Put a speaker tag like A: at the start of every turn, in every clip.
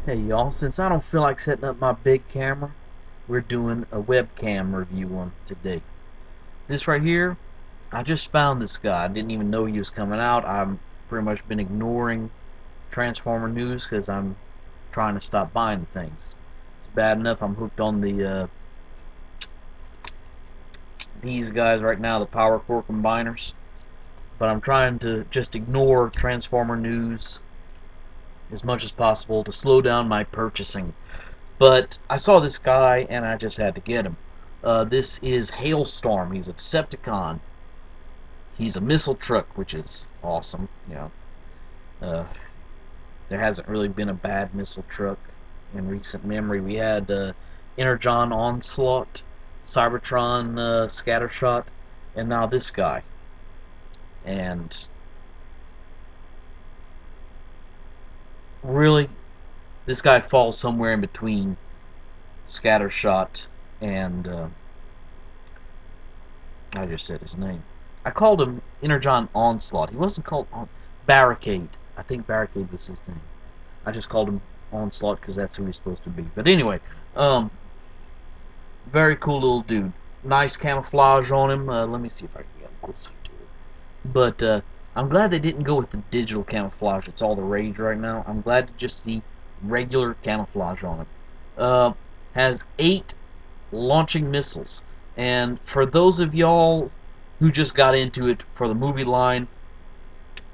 A: Hey y'all, since I don't feel like setting up my big camera, we're doing a webcam review on today. This right here, I just found this guy. I didn't even know he was coming out. I've pretty much been ignoring Transformer news because I'm trying to stop buying things. It's bad enough I'm hooked on these guys right now, the power core combiners. But I'm trying to just ignore Transformer news as much as possible to slow down my purchasing. But I saw this guy and I just had to get him. This is Hailstorm. He's a Decepticon. He's a missile truck, which is awesome. Uh, there hasn't really been a bad missile truck in recent memory. We had Energon Onslaught, Cybertron Scattershot, and now this guy. And really, this guy falls somewhere in between Scattershot and I just said his name. I called him Energon Onslaught. He wasn't called Barricade. I think Barricade was his name. I just called him Onslaught because that's who he's supposed to be. But anyway, very cool little dude. Nice camouflage on him. Let me see if I can get closer to it. But I'm glad they didn't go with the digital camouflage. It's all the rage right now. I'm glad to just see regular camouflage on him. Has 8 launching missiles. And for those of y'all who just got into it for the movie line,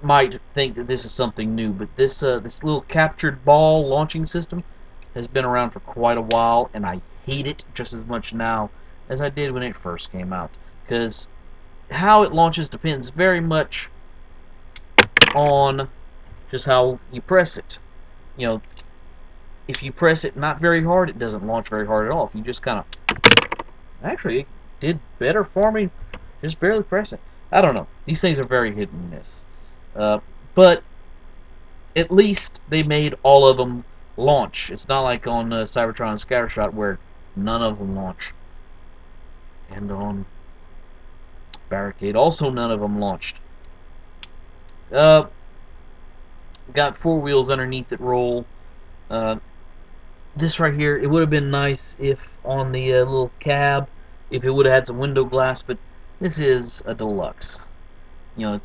A: might think that this is something new, but this little captured ball launching system has been around for quite a while, and I hate it just as much now as I did when it first came out. Because how it launches depends very much on just how you press it. You know, if you press it not very hard, it doesn't launch very hard at all. If you just kind of... Actually, it did better for me. Just barely press it. I don't know. These things are very hit and miss. But at least they made all of them launch. It's not like on Cybertron and Scattershot where none of them launch. And on Barricade, also none of them launched. Got 4 wheels underneath that roll. This right here, it would have been nice if on the little cab, if it would have had some window glass, but this is a deluxe. You know,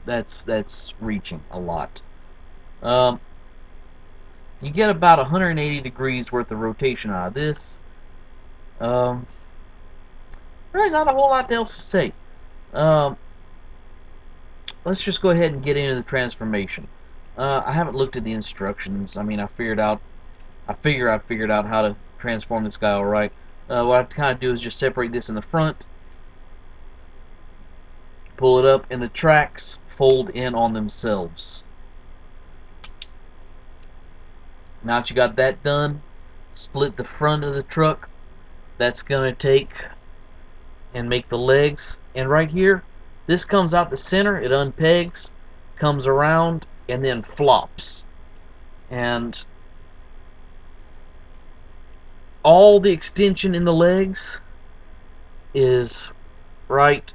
A: that's reaching a lot. You get about 180 degrees worth of rotation out of this. Really not a whole lot else to say. Let's just go ahead and get into the transformation. I haven't looked at the instructions. I mean, I figured out how to transform this guy alright. What I kind of do is just separate this in the front, pull it up, and the tracks fold in on themselves. Now that you got that done, split the front of the truck. That's going to take and make the legs. And right here, this comes out the center, it unpegs, comes around, and then flops. And all the extension in the legs is right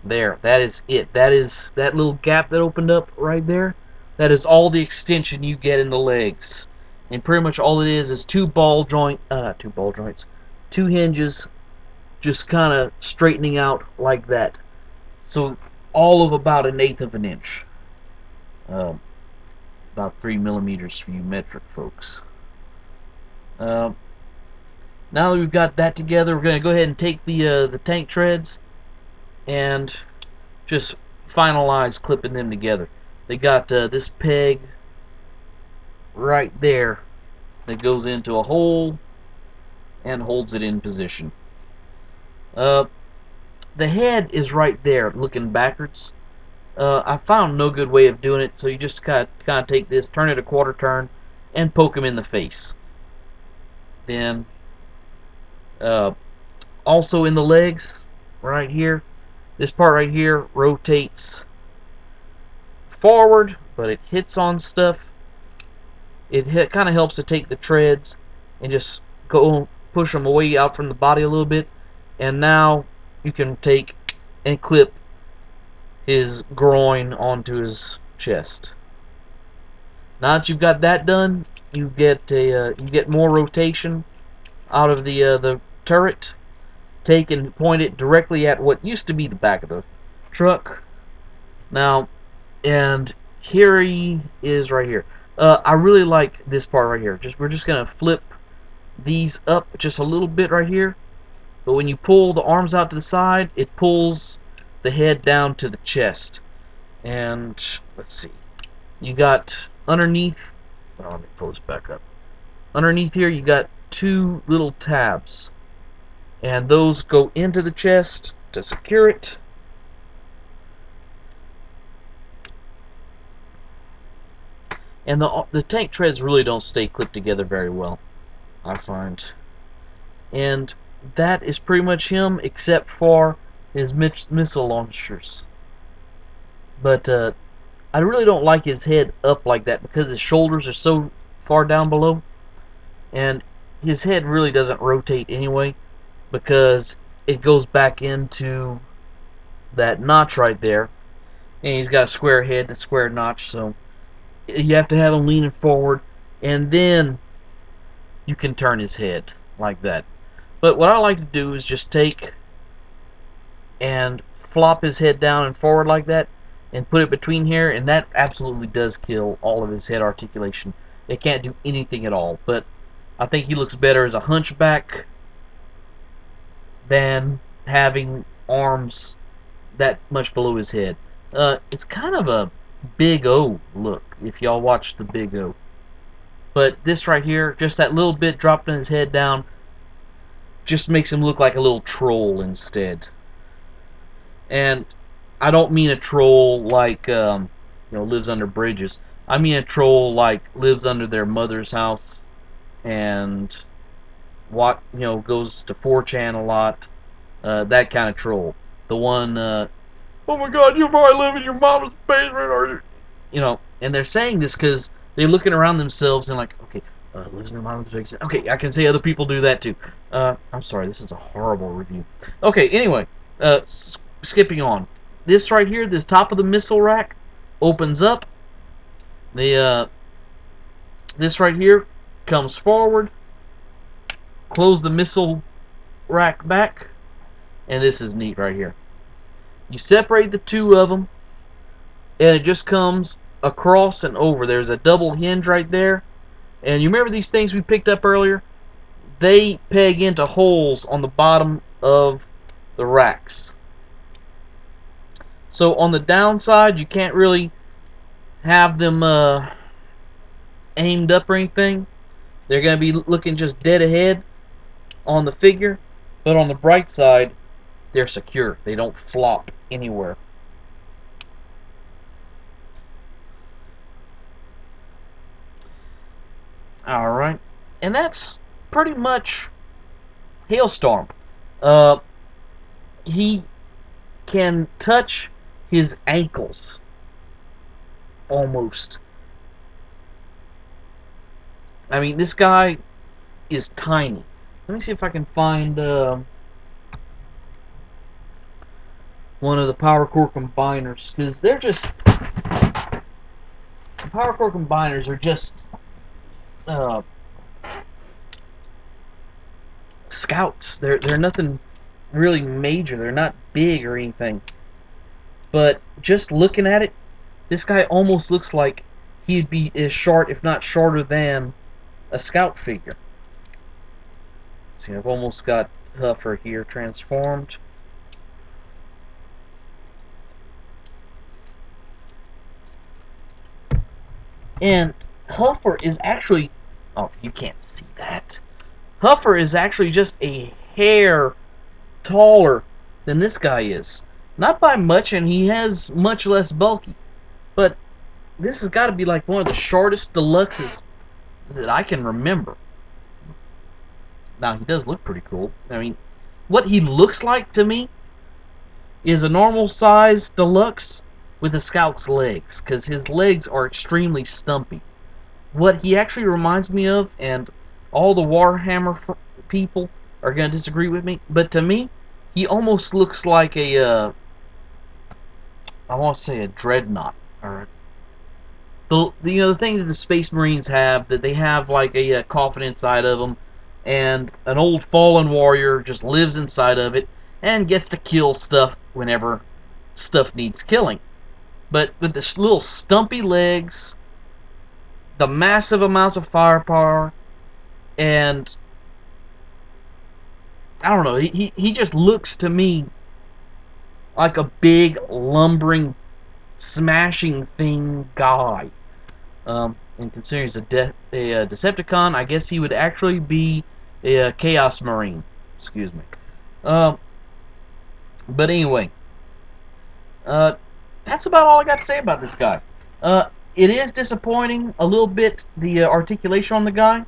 A: there. That is it. That is that little gap that opened up right there. That is all the extension you get in the legs. And pretty much all it is two joints, 2 hinges just kind of straightening out like that. So all of about 1/8 of an inch. About 3 millimeters for you metric folks. Now that we've got that together, we're going to go ahead and take the tank treads and just finalize clipping them together. They got this peg right there that goes into a hole and holds it in position. The head is right there looking backwards. I found no good way of doing it, so you just kind of take this, turn it a quarter turn, and poke him in the face. Then also in the legs, right here, this part right here rotates forward, but it hits on stuff. It kind of helps to take the treads and just go push them away out from the body a little bit. And now you can take and clip his groin onto his chest. Now that you've got that done, you get more rotation out of the turret. Take and point it directly at what used to be the back of the truck. Now, and here he is right here. I really like this part right here. We're just gonna flip these up just a little bit right here. But when you pull the arms out to the side, it pulls the head down to the chest. And let's see, you got underneath. Oh, let me pull this back up. Underneath here, you got two little tabs, and those go into the chest to secure it. And the tank treads really don't stay clipped together very well, I find. And that is pretty much him, except for his missile launchers. But I really don't like his head up like that because his shoulders are so far down below. And his head really doesn't rotate anyway because it goes back into that notch right there. And he's got a square head, a square notch, so you have to have him leaning forward, and then you can turn his head like that. But what I like to do is just take and flop his head down and forward like that and put it between here, and that absolutely does kill all of his head articulation. It can't do anything at all, but I think he looks better as a hunchback than having arms that much below his head. It's kind of a Big O look, if y'all watch the Big O. But this right here, just that little bit dropping his head down, just makes him look like a little troll instead. And I don't mean a troll like, lives under bridges. I mean a troll like lives under their mother's house and goes to 4chan a lot. That kind of troll. The one, oh my God, you probably live in your mama's basement, or and they're saying this because they're looking around themselves and like, okay, lives in their mama's basement. Okay, I can say other people do that too. I'm sorry, this is a horrible review. Okay, anyway, skipping on. This right here, the top of the missile rack opens up. This right here comes forward. Close the missile rack back, and this is neat right here. You separate the two of them, and it just comes across and over. There's a double hinge right there, and you remember these things we picked up earlier? They peg into holes on the bottom of the racks. So on the downside, you can't really have them aimed up or anything. They're going to be looking just dead ahead on the figure, but on the bright side, they're secure. They don't flop anywhere. Alright, and that's pretty much Hailstorm. He can touch his ankles almost. I mean, this guy is tiny. Let me see if I can find one of the power core combiners, because they're just, the power core combiners are just scouts. They're nothing really major. They're not big or anything. But just looking at it, this guy almost looks like he'd be as short, if not shorter than a scout figure. See, I've almost got Huffer here transformed. And Huffer is actually, oh, you can't see that. Huffer is actually just a hair taller than this guy is. Not by much, and he has much less bulky. But this has got to be like one of the shortest deluxes that I can remember. Now, he does look pretty cool. I mean, what he looks like to me is a normal size deluxe with a scout's legs, because his legs are extremely stumpy. What he actually reminds me of, and all the Warhammer people are going to disagree with me, but to me, he almost looks like a, I want to say a dreadnought, or the thing that the Space Marines have, that they have like a coffin inside of them, and an old fallen warrior just lives inside of it and gets to kill stuff whenever stuff needs killing. But with the little stumpy legs, the massive amounts of firepower, and I don't know, he just looks to me like a big lumbering smashing thing guy. And considering he's a Decepticon, I guess he would actually be a Chaos Marine. Excuse me. Um, but anyway, uh, that's about all I got to say about this guy. It is disappointing a little bit, the articulation on the guy.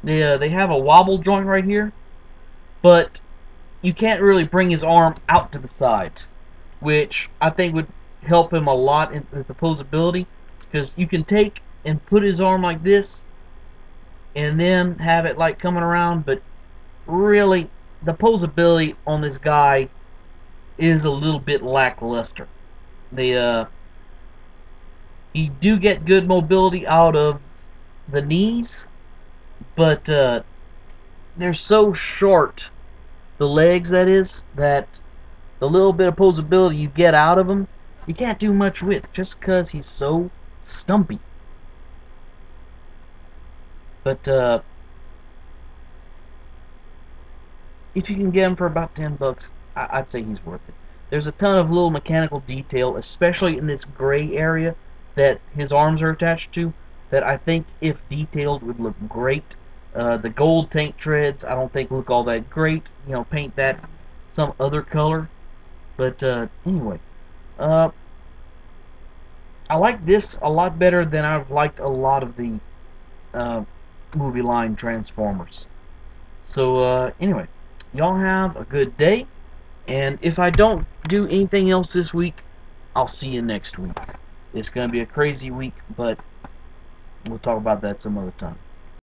A: They have a wobble joint right here, but you can't really bring his arm out to the side, which I think would help him a lot in with opposability, because you can take and put his arm like this and then have it like coming around, but really the posability on this guy is a little bit lackluster. You do get good mobility out of the knees, but they're so short, the legs that is, that the little bit of posability you get out of him, you can't do much with, just because he's so stumpy. But if you can get him for about $10, I'd say he's worth it. There's a ton of little mechanical detail, especially in this gray area that his arms are attached to, that I think, if detailed, would look great. The gold tank treads, I don't think look all that great. You know, paint that some other color. But anyway, uh, I like this a lot better than I've liked a lot of the uh, movie line Transformers. So anyway, y'all have a good day, and if I don't do anything else this week, I'll see you next week. It's going to be a crazy week, but we'll talk about that some other time.